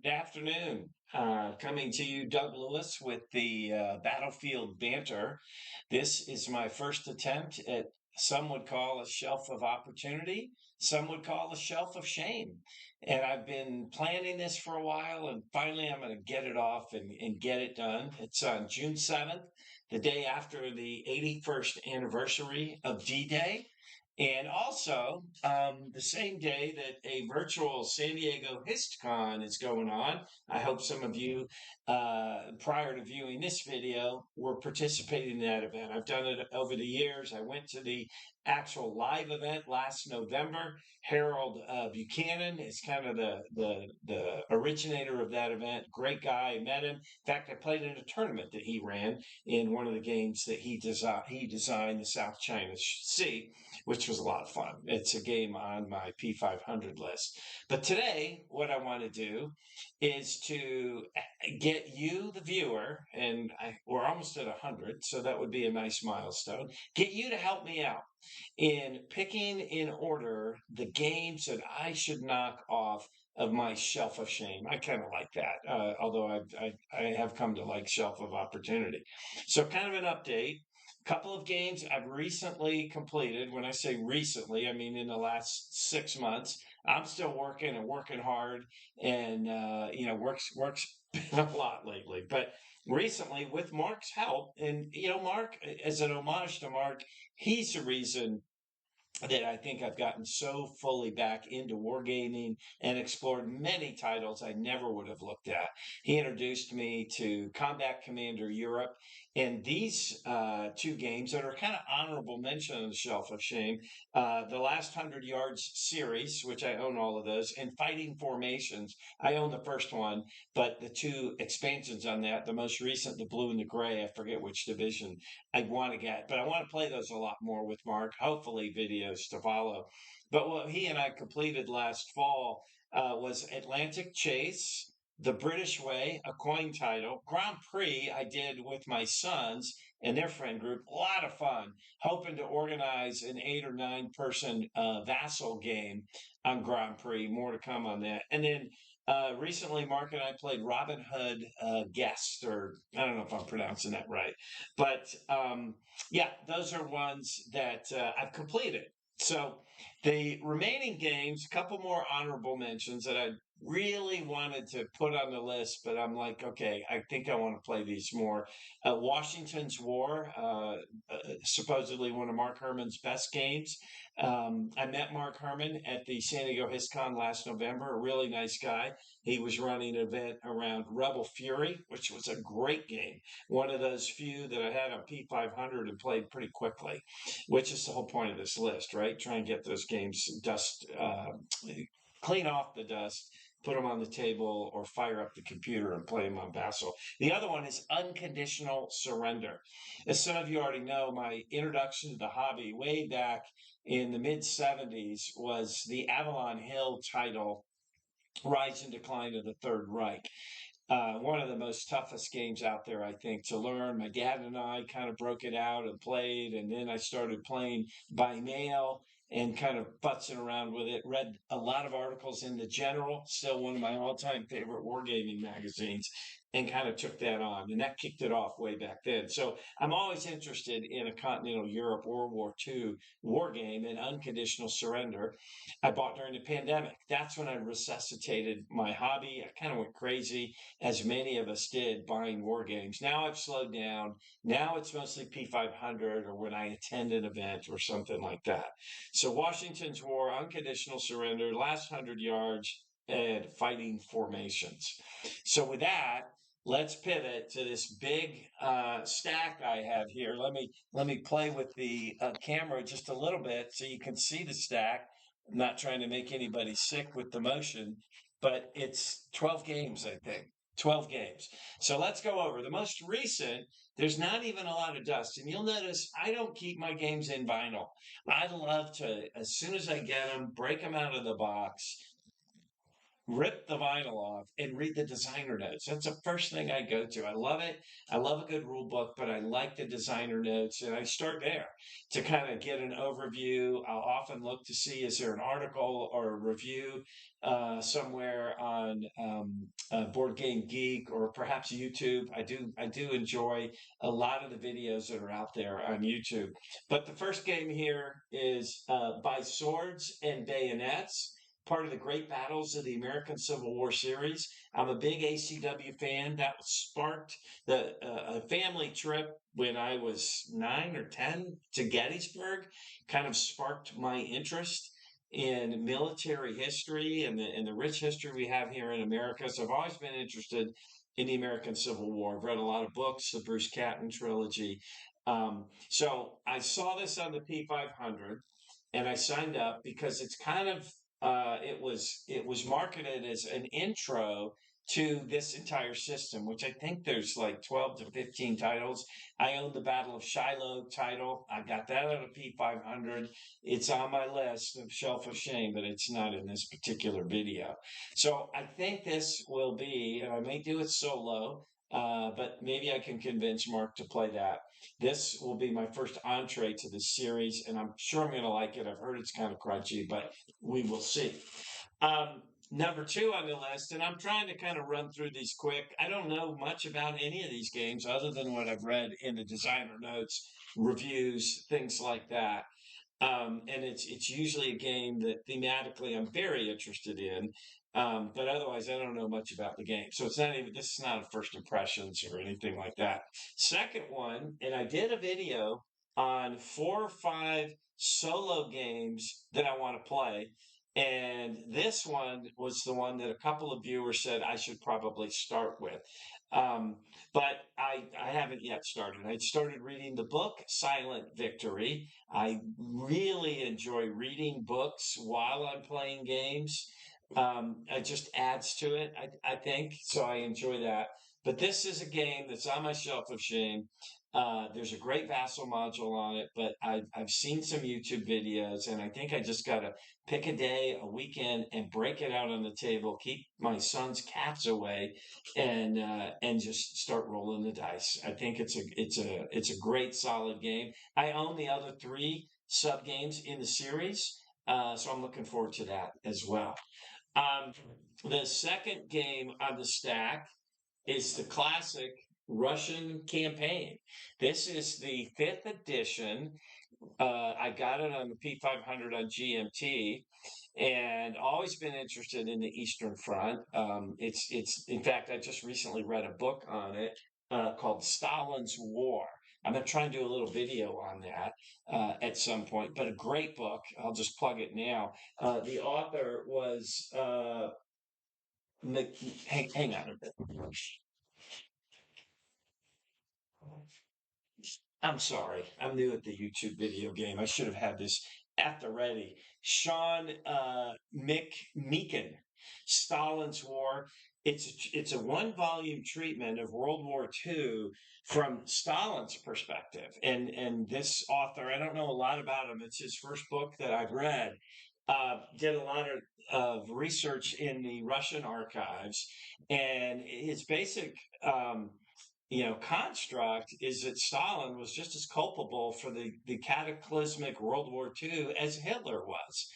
afternoon. Coming to you, Doug Lewis, with the Battlefield Banter. This is my first attempt at some would call a shelf of opportunity, some would call a shelf of shame. And I've been planning this for a while, and finally I'm going to get it off and get it done. It's on June 7th, the day after the 81st anniversary of D-Day. And also, the same day that a virtual San Diego HistCon is going on. I hope some of you, prior to viewing this video, were participating in that event. I've done it over the years. I went to the actual live event last November. Harold Buchanan is kind of the originator of that event. Great guy. I met him. In fact, I played in a tournament that he ran in one of the games that he designed, the South China Sea, which was a lot of fun. It's a game on my P500 list. But today, what I want to do is to get you, the viewer, and we're almost at 100, so that would be a nice milestone, get you to help me out in picking in order the games that I should knock off of my shelf of shame. I kind of like that, although I have come to like shelf of opportunity. So, kind of an update. Couple of games I've recently completed. When I say recently, I mean in the last 6 months. I'm still working and working hard, and work's been a lot lately. But recently, with Mark's help, and Mark, as an homage to Mark, he's the reason that I think I've gotten so fully back into wargaming and explored many titles I never would have looked at. He introduced me to Combat Commander Europe, and these two games that are kind of honorable mention on the shelf of shame, the Last 100 Yards series, which I own all of those, and Fighting Formations. I own the first one, but the two expansions on that, the most recent, the blue and the gray, I forget which division I want to get, but I want to play those a lot more with Mark. Hopefully, videos to follow. But what he and I completed last fall was Atlantic Chase, The British Way, a coin title. Grand Prix I did with my sons and their friend group. A lot of fun. Hoping to organize an 8 or 9 person vassal game on Grand Prix. More to come on that. And then recently, Mark and I played Robin Hood Guest, or I don't know if I'm pronouncing that right. But yeah, those are ones that I've completed. So the remaining games, a couple more honorable mentions that I really wanted to put on the list, but I'm like, okay, I think I want to play these more. Washington's War, supposedly one of Mark Herman's best games. I met Mark Herman at the San Diego HistCon last November, a really nice guy. He was running an event around Rebel Fury, which was a great game. One of those few that I had on P500 and played pretty quickly, which is the whole point of this list, right? Try and get those games clean off the dust, put them on the table, or fire up the computer and play them on Vassal. The other one is Unconditional Surrender. As some of you already know, my introduction to the hobby way back in the mid 70s was the Avalon Hill title, Rise and Decline of the Third Reich. One of the most toughest games out there, I think, to learn. My dad and I kind of broke it out and played, and then I started playing by mail and kind of futzing around with it. Read a lot of articles in The General, still one of my all-time favorite wargaming magazines, and kind of took that on, and that kicked it off way back then. So I'm always interested in a continental Europe World War II war game and Unconditional Surrender. I bought during the pandemic. That's when I resuscitated my hobby. I kind of went crazy, as many of us did, buying war games. Now I've slowed down. Now it's mostly P500 or when I attend an event or something like that. So Washington's War, Unconditional Surrender, Last 100 Yards, and Fighting Formations. So with that, let's pivot to this big stack I have here. Let me play with the camera just a little bit so you can see the stack. I'm not trying to make anybody sick with the motion, but it's 12 games, I think. 12 games. So let's go over the most recent. There's not even a lot of dust. And you'll notice I don't keep my games in vinyl. I love to, as soon as I get them, break them out of the box, rip the vinyl off and read the designer notes. That's the first thing I go to. I love it. I love a good rule book, but I like the designer notes, and I start there to kind of get an overview. I'll often look to see is there an article or a review somewhere on Board Game Geek or perhaps YouTube. I do enjoy a lot of the videos that are out there on YouTube. But the first game here is By Swords and Bayonets, part of the Great Battles of the American Civil War series. I'm a big ACW fan. That sparked a family trip when I was 9 or 10 to Gettysburg. Kind of sparked my interest in military history and the rich history we have here in America. So I've always been interested in the American Civil War. I've read a lot of books, the Bruce Catton trilogy. So I saw this on the P500 and I signed up because it's kind of it was marketed as an intro to this entire system, which I think there's like 12 to 15 titles. I own the Battle of Shiloh title. I got that out of P500. It's on my list of Shelf of Shame, but it's not in this particular video. So I think this will be, and I may do it solo, but maybe I can convince Mark to play that. This will be my first entree to this series, and I'm sure I'm going to like it. I've heard it's kind of crunchy, but we will see. Um, Number two on the list, and I'm trying to kind of run through these quick. I don't know much about any of these games other than what I've read in the designer notes, reviews, things like that. And it's usually a game that thematically I'm very interested in. But otherwise, I don't know much about the game. So it's not even, this is not a first impressions or anything like that. Second one, and I did a video on 4 or 5 solo games that I want to play. And this one was the one that a couple of viewers said I should probably start with. Um, but I haven't yet started. I started reading the book Silent Victory. I really enjoy reading books while I'm playing games. It just adds to it, I think. So I enjoy that. But this is a game that's on my shelf of shame. There's a great Vassal module on it, but I've seen some YouTube videos, and I think I just got to pick a day, a weekend, and break it out on the table, keep my son's cats away, and just start rolling the dice. I think it's a great solid game. I own the other 3 sub games in the series, so I'm looking forward to that as well. Um, the second game on the stack is the classic Russian campaign. This is the 5th edition. I got it on the P500 on GMT, and always been interested in the Eastern Front. It's in fact I just recently read a book on it called Stalin's War. I'm gonna try and do a little video on that at some point, but a great book. I'll just plug it now. The author was hang on a bit. I'm sorry. I'm new at the YouTube video game. I should have had this at the ready. Sean Meakin, Stalin's War. It's a 1 volume treatment of World War II from Stalin's perspective. And this author, I don't know a lot about him. It's his first book that I've read. Did a lot of research in the Russian archives, and his basic um, construct is that Stalin was just as culpable for the cataclysmic World War II as Hitler was.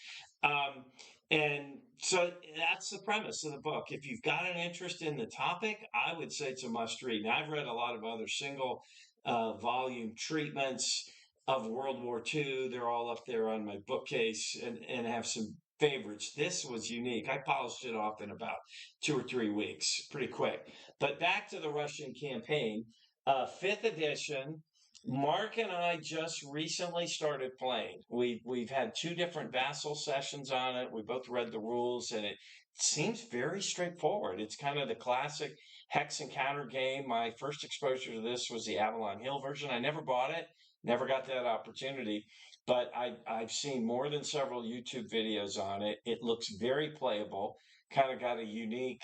Um, and so that's the premise of the book. If you've got an interest in the topic, I would say it's a must read. Now, I've read a lot of other single volume treatments of World War II. They're all up there on my bookcase and have some favorites. This was unique. I polished it off in about 2 or 3 weeks, pretty quick. But back to the Russian campaign, 5th edition. Mark and I just recently started playing. We've had 2 different Vassal sessions on it. We both read the rules, and it seems very straightforward. It's kind of the classic hex and counter game. My first exposure to this was the Avalon Hill version. I never bought it, never got that opportunity, but I've seen more than several YouTube videos on it. It looks very playable. Kind of got a unique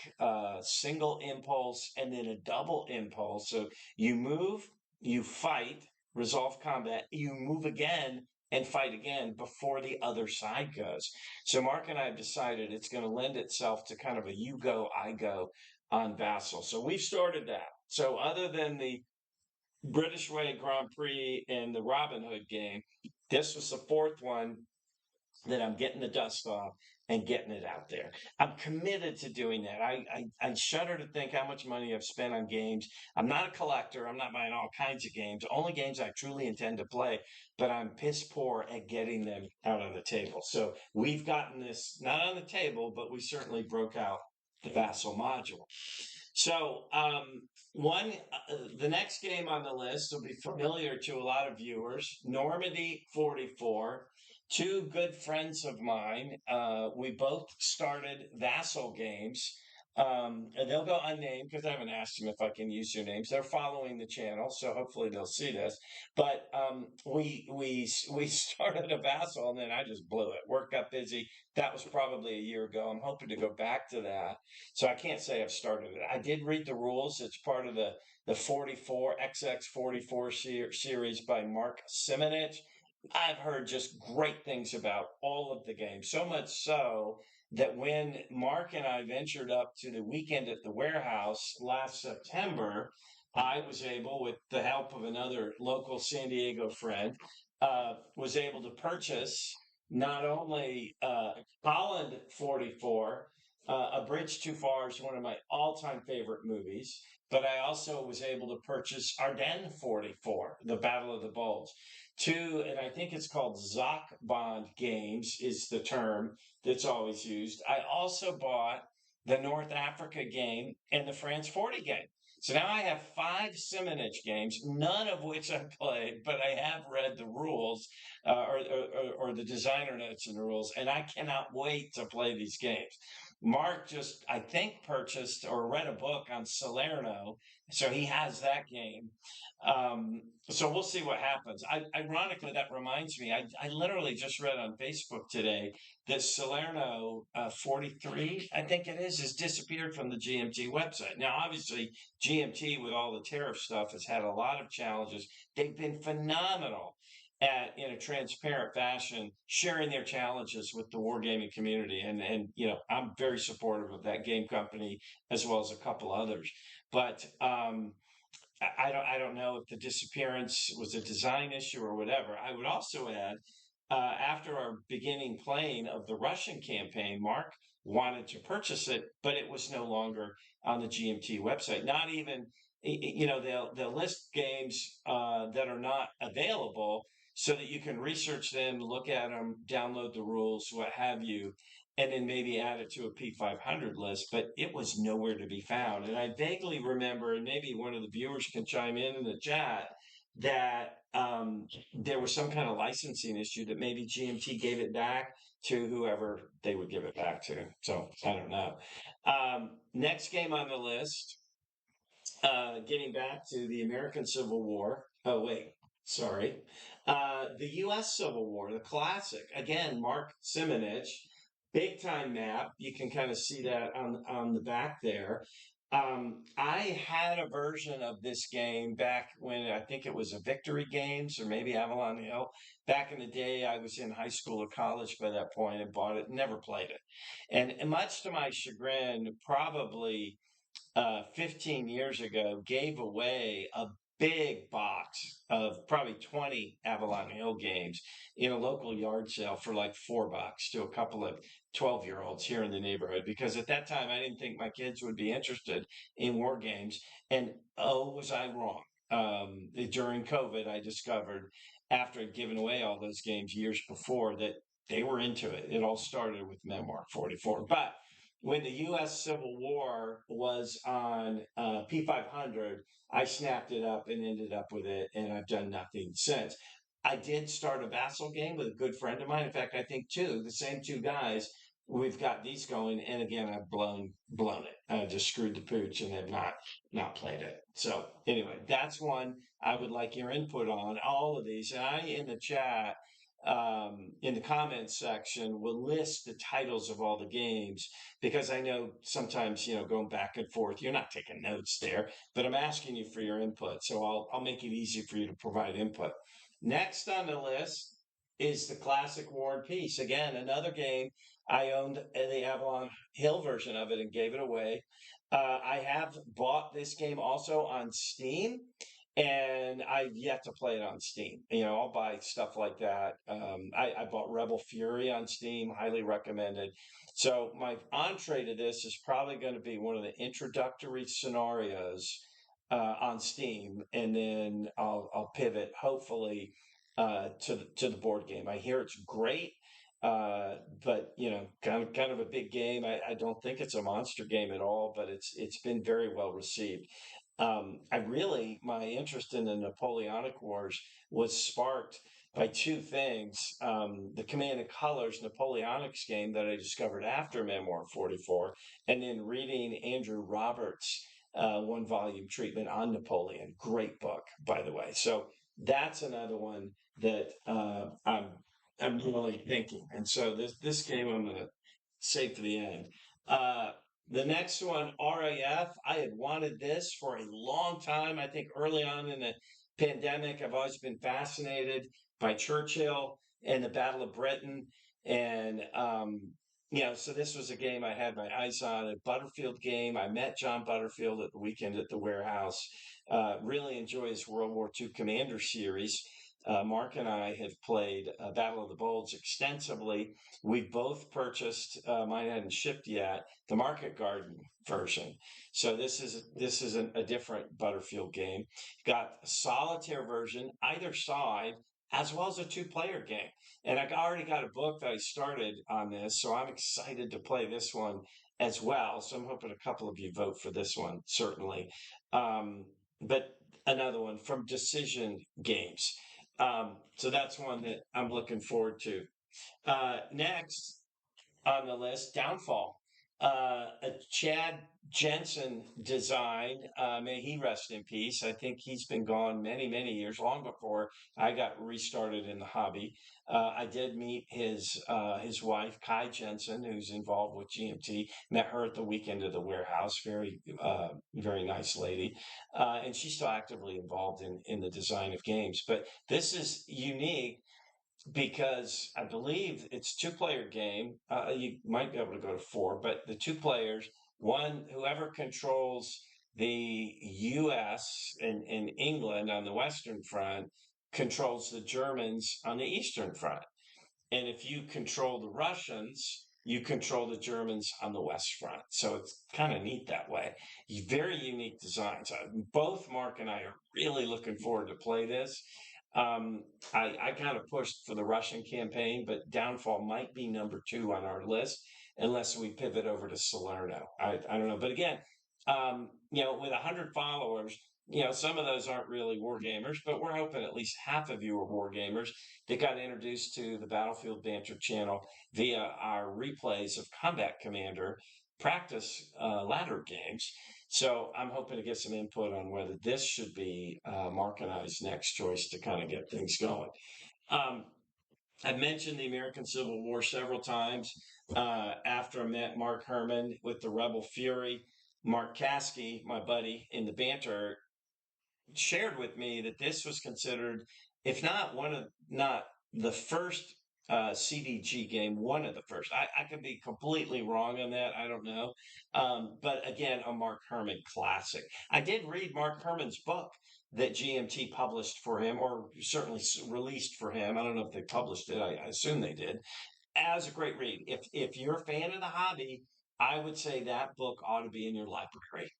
single impulse and then a double impulse. So you move, you fight, resolve combat, you move again, and fight again before the other side goes. So Mark and I have decided it's going to lend itself to kind of a you go, I go on Vassal. So we've started that. So other than the British Way Grand Prix and the Robin Hood game, this was the fourth one that I'm getting the dust off and getting it out there. I'm committed to doing that. I shudder to think how much money I've spent on games. I'm not a collector. I'm not buying all kinds of games. Only games I truly intend to play, but I'm piss poor at getting them out on the table. So we've gotten this not on the table, but we certainly broke out the Vassal module. So, the next game on the list will be familiar to a lot of viewers. Normandy 44. Two good friends of mine. We both started Vassal games. And they'll go unnamed because I haven't asked them if I can use their names. They're following the channel, so hopefully they'll see this. But we started a Vassal, and then I just blew it. Work got busy. That was probably a year ago. I'm hoping to go back to that. So I can't say I've started it. I did read the rules. It's part of the 44 XX44 series by Mark Simonich. I've heard just great things about all of the games. So much so that when Mark and I ventured up to the weekend at the warehouse last September, I was able, with the help of another local San Diego friend, was able to purchase not only Holland 44, A Bridge Too Far is one of my all-time favorite movies, but I also was able to purchase Ardennes 44, The Battle of the Bulge. Two, and I think it's called Bond games is the term that's always used. I also bought the North Africa game and the France 40 game. So now I have five Simonich games, none of which I played, but I have read the rules or the designer notes and the rules, and I cannot wait to play these games. Mark just, I think, purchased or read a book on Salerno, so he has that game. So we'll see what happens. Ironically, that reminds me, I literally just read on Facebook today that Salerno 43, I think it is, has disappeared from the GMT website. Now, obviously, GMT, with all the tariff stuff, has had a lot of challenges. They've been phenomenal at, in a transparent fashion, sharing their challenges with the wargaming community. And I'm very supportive of that game company as well as a couple others. But I don't know if the disappearance was a design issue or whatever. I would also add, after our beginning playing of the Russian campaign, Mark wanted to purchase it, but it was no longer on the GMT website. Not even, they'll list games that are not available so that you can research them, look at them, download the rules, what have you, and then maybe add it to a P500 list. But it was nowhere to be found. And I vaguely remember, and maybe one of the viewers can chime in the chat, that there was some kind of licensing issue that maybe GMT gave it back to whoever they would give it back to. So I don't know. Next game on the list, getting back to the American Civil War. Oh, wait, sorry. The U.S. Civil War, the classic. Again, Mark Simonich, big time map. You can kind of see that on the back there. I had a version of this game back when I think it was a Victory Games or maybe Avalon Hill. Back in the day, I was in high school or college by that point and bought it, never played it. And much to my chagrin, probably 15 years ago, gave away a big box of probably 20 Avalon Hill games in a local yard sale for like $4 to a couple of 12-year-olds here in the neighborhood. Because at that time, I didn't think my kids would be interested in war games. And oh, was I wrong. During COVID, I discovered after I'd given away all those games years before that they were into it. It all started with Memoir 44. But when the U.S. Civil War was on P500, I snapped it up and ended up with it, and I've done nothing since. I did start a Vassal game with a good friend of mine. In fact, I think the same two guys. We've got these going, and again, I've blown it. I just screwed the pooch and have not played it. So anyway, that's one I would like your input on. All of these, and I in the chat in the comments section will list the titles of all the games because I know sometimes, going back and forth, you're not taking notes there, but I'm asking you for your input. So I'll make it easy for you to provide input. Next on the list, is the classic War and Peace. Again, another game. I owned the Avalon Hill version of it and gave it away. I have bought this game also on Steam, and I've yet to play it on Steam. I'll buy stuff like that. I bought Rebel Fury on Steam, highly recommended. So my entree to this is probably going to be one of the introductory scenarios on Steam, and then I'll pivot hopefully to the board game. I hear it's great, but kind of a big game. I don't think it's a monster game at all, but it's been very well received. I really my interest in the Napoleonic Wars was sparked by two things: the Command and Colors Napoleonics game that I discovered after Memoir 44, and then reading Andrew Roberts' one volume treatment on Napoleon. Great book, by the way. So that's another one that I'm really thinking. And so this game I'm gonna save for the end. Uh, the next one, RAF. I had wanted this for a long time. I think early on in the pandemic, I've always been fascinated by Churchill and the Battle of Britain. And so this was a game I had my eyes on, a Butterfield game. I met John Butterfield at the weekend at the warehouse. Really enjoy his World War II Commander series. Mark and I have played Battle of the Bulge extensively. We both purchased, mine hadn't shipped yet, the Market Garden version. So this is a different Butterfield game. Got a solitaire version, either side, as well as a two-player game. And I already got a book that I started on this, so I'm excited to play this one as well. So I'm hoping a couple of you vote for this one, certainly. But another one from Decision Games. So that's one that I'm looking forward to. Next on the list, Downfall. A Chad Jensen design. May he rest in peace. I think he's been gone many, many years, long before I got restarted in the hobby. I did meet his wife, Kai Jensen, who's involved with GMT. Met her at the weekend at the warehouse. Very nice lady, and she's still actively involved in the design of games. But this is unique because I believe it's two-player game. You might be able to go to four, but the two players, one whoever controls the U.S. and England on the Western Front controls the Germans on the Eastern Front. And if you control the Russians, you control the Germans on the West Front. So it's kind of neat that way. Very unique designs. Both Mark and I are really looking forward to play this. Um, I kind of pushed for the Russian campaign, but Downfall might be number two on our list unless we pivot over to Salerno. I don't know. But again, with 100 followers, some of those aren't really war gamers, but we're hoping at least half of you are war gamers that got introduced to the Battlefield Banter channel via our replays of Combat Commander practice ladder games. So I'm hoping to get some input on whether this should be Mark and I's next choice to kind of get things going. Um, I've mentioned the American Civil War several times. After I met Mark Herman with the Rebel Fury, Mark Caskey, my buddy in the banter, shared with me that this was considered, if not not the first CDG game, one of the first. I could be completely wrong on that. I don't know. But again, a Mark Herman classic. I did read Mark Herman's book that GMT published for him, or certainly released for him. I don't know if they published it. I assume they did, as a great read. If you're a fan of the hobby, I would say that book ought to be in your library.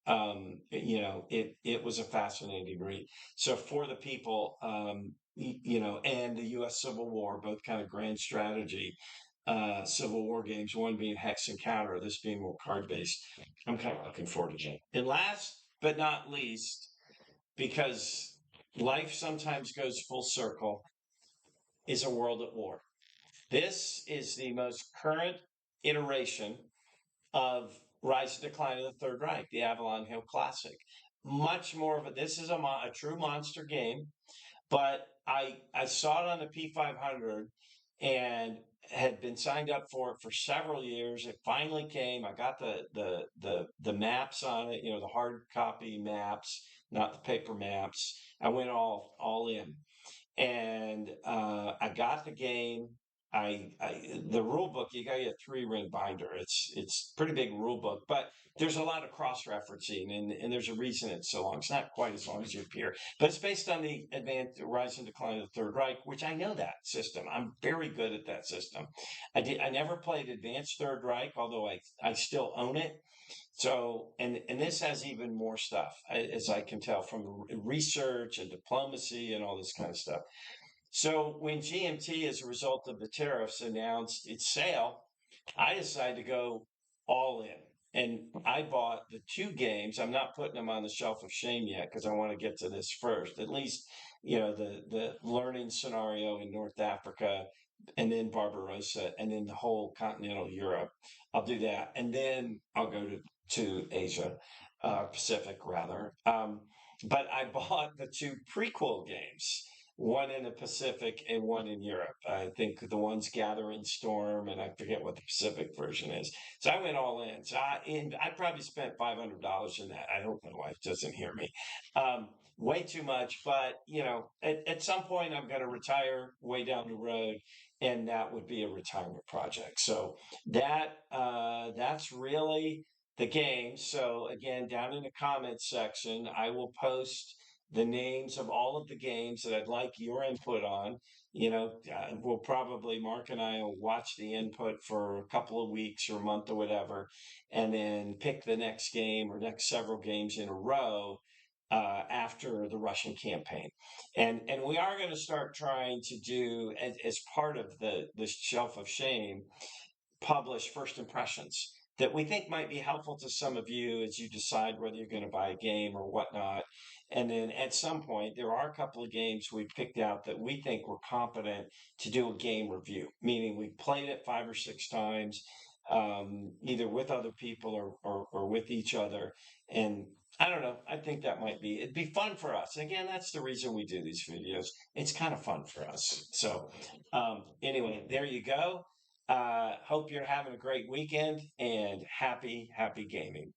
It was a fascinating read. So for the people, and the U.S. Civil War, both kind of grand strategy Civil War games. One being Hex and Counter, this being more card based. I'm kind of looking forward to it. And last but not least, because life sometimes goes full circle, is A World at War. This is the most current iteration of Rise and Decline of the Third Reich, the Avalon Hill Classic. Much more of a, this is a true monster game, but I saw it on the P500 and had been signed up for it for several years. It finally came. I got the maps on it, the hard copy maps, not the paper maps. I went all in. and I got the game. The rule book, you got to get 3 ring binder. It's pretty big rule book, but there's a lot of cross referencing, and there's a reason it's so long. It's not quite as long as you appear, but it's based on the advanced rise and decline of the Third Reich, which I know that system. I'm very good at that system. I never played Advanced Third Reich, although I still own it. So, and this has even more stuff, as I can tell from research and diplomacy and all this kind of stuff. So when GMT, as a result of the tariffs, announced its sale, I decided to go all in. And I bought the 2 games. I'm not putting them on the shelf of shame yet because I want to get to this first. At least, the learning scenario in North Africa, and then Barbarossa, and then the whole continental Europe. I'll do that. And then I'll go to Asia, Pacific rather. But I bought the 2 prequel games, one in the Pacific and one in Europe. I think the one's Gathering Storm, and I forget what the Pacific version is. So I went all in. So I probably spent $500 in that. I hope my wife doesn't hear me. Way too much, but at some point I'm going to retire way down the road, and that would be a retirement project. So that's really the game. So again, down in the comments section, I will post the names of all of the games that I'd like your input on. We'll probably, Mark and I will watch the input for a couple of weeks or a month or whatever, and then pick the next game or next several games in a row after the Russian campaign. And we are going to start trying to do, as part of the shelf of shame, publish first impressions that we think might be helpful to some of you as you decide whether you're going to buy a game or whatnot. And then at some point, there are a couple of games we've picked out that we think we're competent to do a game review, meaning we've played it 5 or 6 times, either with other people or with each other. And I don't know. I think it'd be fun for us. Again, that's the reason we do these videos. It's kind of fun for us. So, anyway, there you go. Hope you're having a great weekend and happy gaming.